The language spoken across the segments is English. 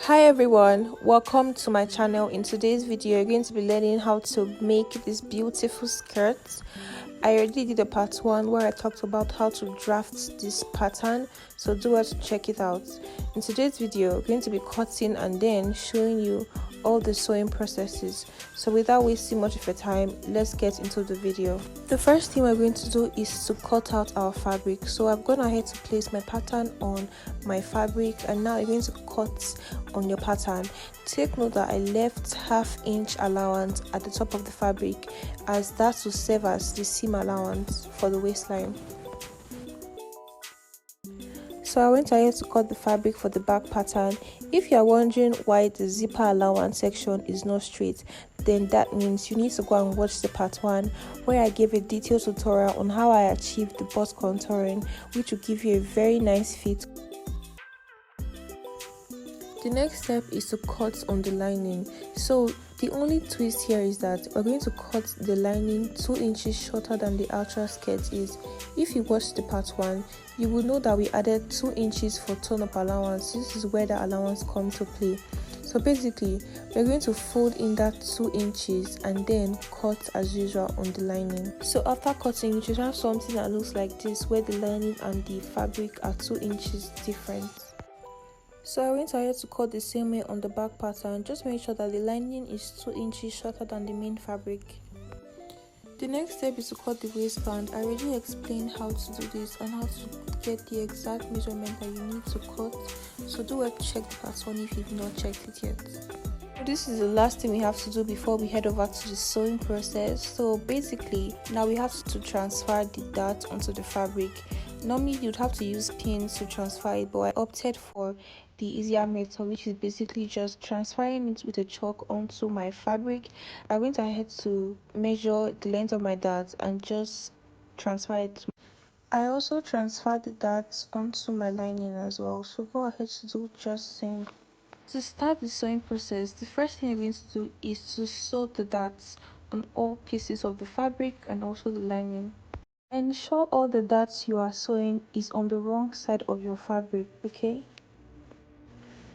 Hi everyone, welcome to my channel. In today's video you're going to be learning how to make this beautiful skirt. I already did a part 1 where I talked about how to draft this pattern, so do well to check it out. In today's video we're going to be cutting and then showing you all the sewing processes. So without wasting much of your time, let's get into the video. The first thing we're going to do is to cut out our fabric. So I've gone ahead to place my pattern on my fabric, and now I'm going to cut on your pattern. Take note that I left half-inch allowance at the top of the fabric, as that will serve as the seam allowance for the waistline. So I went ahead to cut the fabric for the back pattern. If you are wondering why the zipper allowance section is not straight, then that means you need to go and watch the part 1 where I gave a detailed tutorial on how I achieved the bust contouring, which will give you a very nice fit. The next step is to cut on the lining. So the only twist here is that we're going to cut the lining 2 inches shorter than the actual skirt is. If you watched the part 1, you will know that we added 2 inches for turn-up allowance. This is where the allowance comes to play. So basically, we're going to fold in that 2 inches and then cut as usual on the lining. So after cutting, you should have something that looks like this, where the lining and the fabric are 2 inches different. So I went ahead to cut the same way on the back pattern. Just make sure that the lining is 2 inches shorter than the main fabric. The next step is to cut the waistband. I already explained how to do this and how to get the exact measurement that you need to cut. So do well to check the part 1 if you've not checked it yet. This is the last thing we have to do before we head over to the sewing process. So basically, now we have to transfer the dart onto the fabric. Normally you'd have to use pins to transfer it, but I opted for the easier method, which is basically just transferring it with a chalk onto my fabric. I went ahead to measure the length of my dart and just transfer it. I also transferred the darts onto my lining as well, so go ahead to do just the same. To start the sewing process, the first thing you're going to do is to sew the darts on all pieces of the fabric and also the lining. Ensure all the darts you are sewing is on the wrong side of your fabric, okay?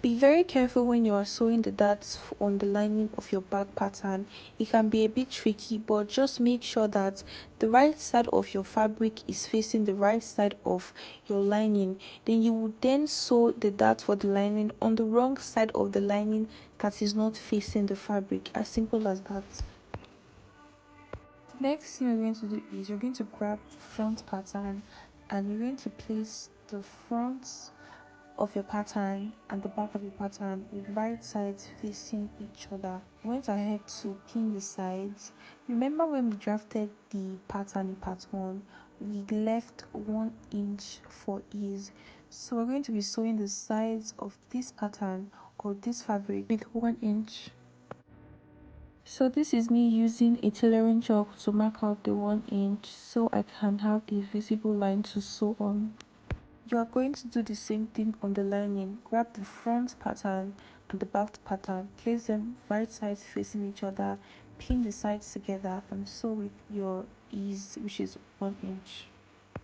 Be very careful when you are sewing the darts on the lining of your back pattern. It can be a bit tricky, but just make sure that the right side of your fabric is facing the right side of your lining. Then you will then sew the dart for the lining on the wrong side of the lining that is not facing the fabric. As simple as that. Next thing you're going to do is you're going to grab the front pattern and you're going to place the front of your pattern and the back of your pattern with right sides facing each other. I went ahead to pin the sides. Remember when we drafted the pattern in part 1, we left 1 inch for ease. So we're going to be sewing the sides of this pattern or this fabric with 1 inch. So this is me using a tailoring chalk to mark out the 1 inch so I can have a visible line to sew on. You are going to do the same thing on the lining. Grab the front pattern and the back pattern, place them right sides facing each other, pin the sides together and sew with your ease, which is 1 inch.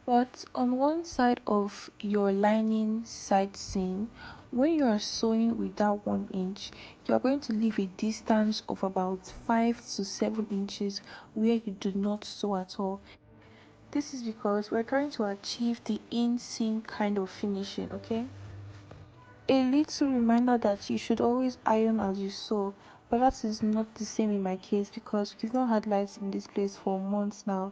But on one side of your lining side seam, when you are sewing with that 1 inch, you are going to leave a distance of about 5 to 7 inches where you do not sew at all. This is because we're trying to achieve the inseam kind of finishing, okay? A little reminder that you should always iron as you sew, but that is not the same in my case because we've not had lights in this place for months now.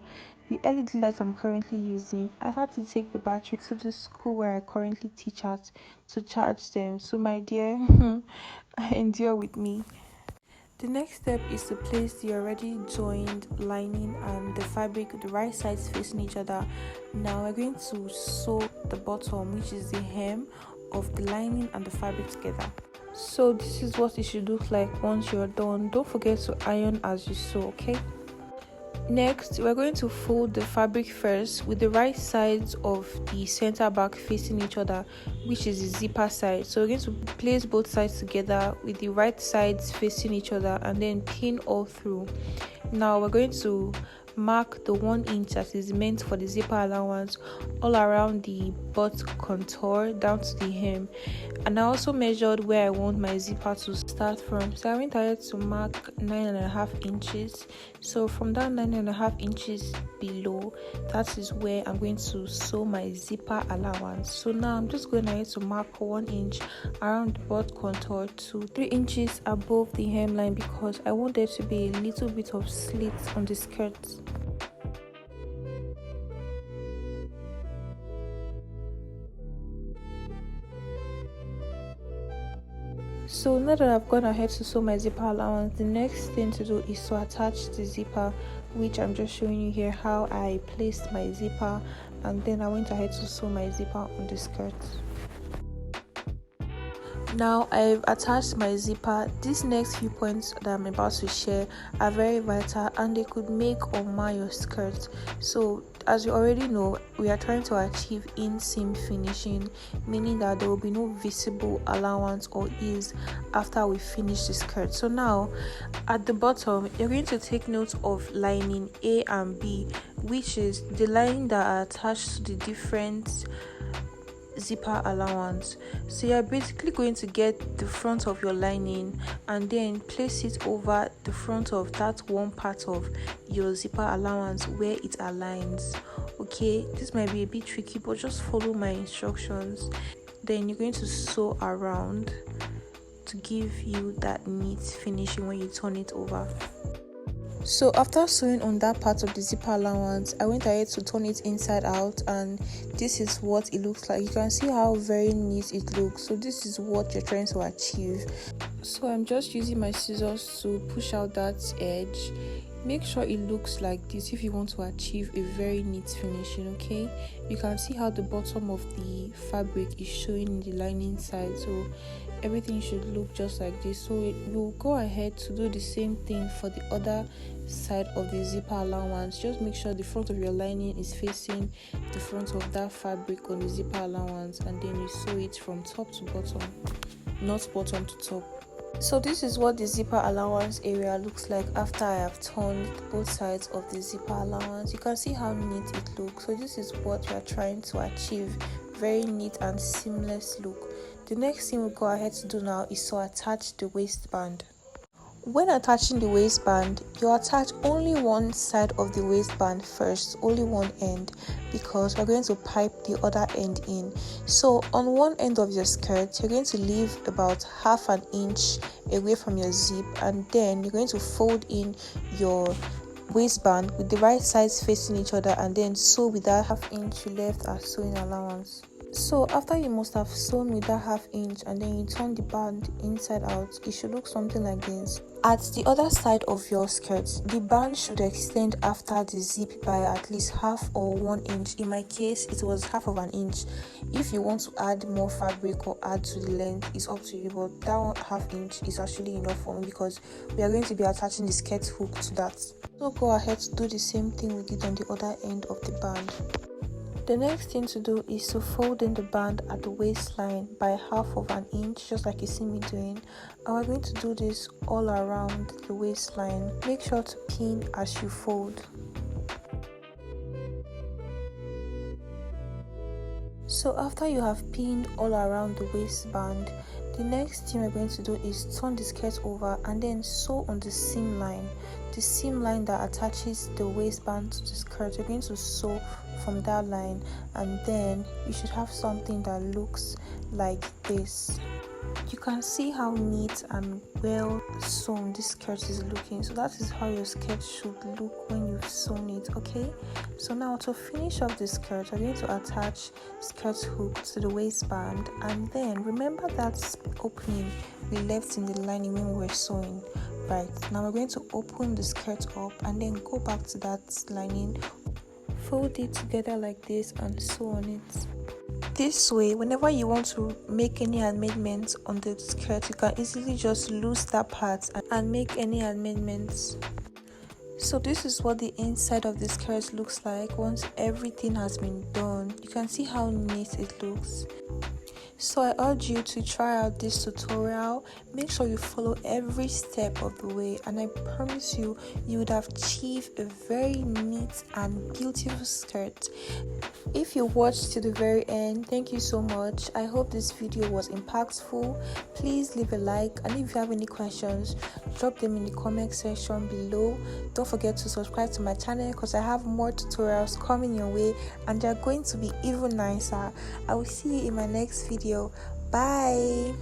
The LED lights I'm currently using, I had to take the battery to the school where I currently teach at to charge them. So my dear, endure with me. The next step is to place the already joined lining and the fabric with the right sides facing each other. Now we're going to sew the bottom, which is the hem of the lining and the fabric together. So this is what it should look like once you're done. Don't forget to iron as you sew, okay? Next, we're going to fold the fabric first with the right sides of the center back facing each other, which is the zipper side. So we're going to place both sides together with the right sides facing each other and then pin all through. Now we're going to mark the 1 inch that is meant for the zipper allowance all around the butt contour down to the hem. And I also measured where I want my zipper to start from. So I went ahead to mark 9.5 inches. So from that 9.5 inches below, that is where I'm going to sew my zipper allowance. So now I'm just going ahead to mark 1 inch around the butt contour to 3 inches above the hemline, because I want there to be a little bit of slit on the skirt. So now that I've gone ahead to sew my zipper allowance, the next thing to do is to attach the zipper, which I'm just showing you here how I placed my zipper, and then I went ahead to sew my zipper on the skirt. Now I've attached my zipper. These next few points that I'm about to share are very vital, and they could make or mar your skirt. So as you already know, we are trying to achieve inseam finishing, meaning that there will be no visible allowance or ease after we finish the skirt. So now at the bottom, you're going to take note of lining A and B, which is the lining that are attached to the different zipper allowance. So you're basically going to get the front of your lining and then place it over the front of that one part of your zipper allowance where it aligns. Okay, this might be a bit tricky, but just follow my instructions. Then you're going to sew around to give you that neat finishing when you turn it over. So after sewing on that part of the zipper allowance, I went ahead to turn it inside out, and this is what it looks like. You can see how very neat it looks. So this is what you're trying to achieve. So I'm just using my scissors to push out that edge. Make sure it looks like this if you want to achieve a very neat finishing. Okay, you can see how the bottom of the fabric is showing in the lining side, so everything should look just like this. So you'll go ahead to do the same thing for the other side of the zipper allowance. Just make sure the front of your lining is facing the front of that fabric on the zipper allowance, and then you sew it from top to bottom, not bottom to top. So this is what the zipper allowance area looks like after I have turned both sides of the zipper allowance. You can see how neat it looks. So this is what we are trying to achieve, very neat and seamless look. The next thing we'll go ahead to do now is to attach the waistband. When attaching the waistband, you attach only one side of the waistband first, only one end, because we're going to pipe the other end in. So on one end of your skirt, you're going to leave about 1/2 inch away from your zip, and then you're going to fold in your waistband with the right sides facing each other, and then sew with that 1/2 inch you left as sewing allowance. So after you must have sewn with that 1/2 inch and then you turn the band inside out, it should look something like this. At the other side of your skirt, the band should extend after the zip by at least 1/2 or 1 inch. In my case, it was 1/2 inch. If you want to add more fabric or add to the length, it's up to you, but that 1/2 inch is actually enough for me because we are going to be attaching the skirt hook to that. So go ahead to do the same thing we did on the other end of the band. The next thing to do is to fold in the band at the waistline by 1/2 inch, just like you see me doing, and we're going to do this all around the waistline. Make sure to pin as you fold. So after you have pinned all around the waistband, the next thing we're going to do is turn the skirt over and then sew on the seam line. The seam line that attaches the waistband to the skirt, you're going to sew from that line, and then you should have something that looks like this. You can see how neat and well sewn this skirt is looking. So that is how your skirt should look when you've sewn it. Okay, so now to finish off the skirt, we're going to attach skirt hook to the waistband, and then remember that opening we left in the lining when we were sewing. Right, now we're going to open the skirt up and then go back to that lining, fold it together like this and sew on it. This way, whenever you want to make any amendments on the skirt, you can easily just loose that part and make any amendments. So this is what the inside of the skirt looks like once everything has been done. You can see how neat it looks. So I urge you to try out this tutorial. Make sure you follow every step of the way, and I promise you, you would have achieved a very neat and beautiful skirt. If you watched to the very end, thank you so much. I hope this video was impactful. Please leave a like, and if you have any questions, drop them in the comment section below. Don't forget to subscribe to my channel because I have more tutorials coming your way, and they're going to be even nicer. I will see you in my next video. Bye.